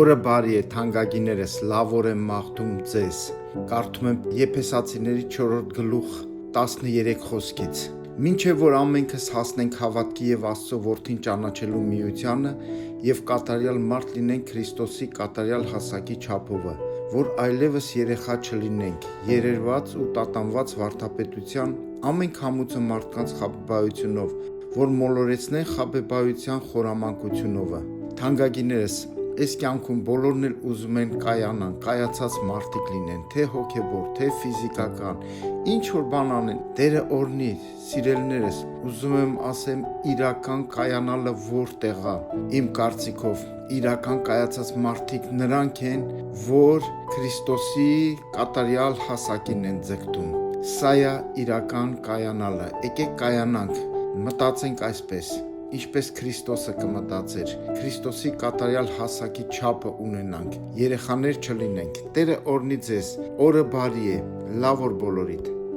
Օրը բարի է, թանկագիներս, լավ օր եմ մաղթում ձեզ։ Կարդում եմ Եփեսացիների 4-րդ գլուխ 13 խոսքից։ Մինչև որ ամենքս հասնենք հավատքի եւ Աստծո որդին ճանաչելու միությանը եւ կատարյալ մարդ լինենք Քրիստոսի կատարյալ հասակի չափովը, որ այլևս երեխա չլինենք, երերված ու տատանված վարդապետության ամեն քամուցը մարդկանց խաբեբայությունով, որ մոլորեցնեն խաբեբայության խորամանկությունովը։ Թանկագիներս, այս կյանքում բոլորն էլ ուզում են կայանան, կայացած մարդիկ լինեն, թե հոգևոր, թե ֆիզիկական, ինչ որ բան անեն, Տերը օրհնի, սիրելիներս, ուզում եմ ասեմ իրական կայանալը որտեղ է, իմ կարծիքով, իրական կայացած մարդիկ նրանք են, որ Քրիստոսի կատարյալ հասակին են ձգտում։ Սա է իրական կայանալը։ Եկեք կայանանք, մտածենք այսպես, ինչպես Քրիստոսը կմտածեր, Քրիստոսի կատարյալ հասակի չափը ունենանք, երեխաներ չլինենք։ Տերը օրհնի ձեզ, օրը բարի է, լավ օր բոլորիդ։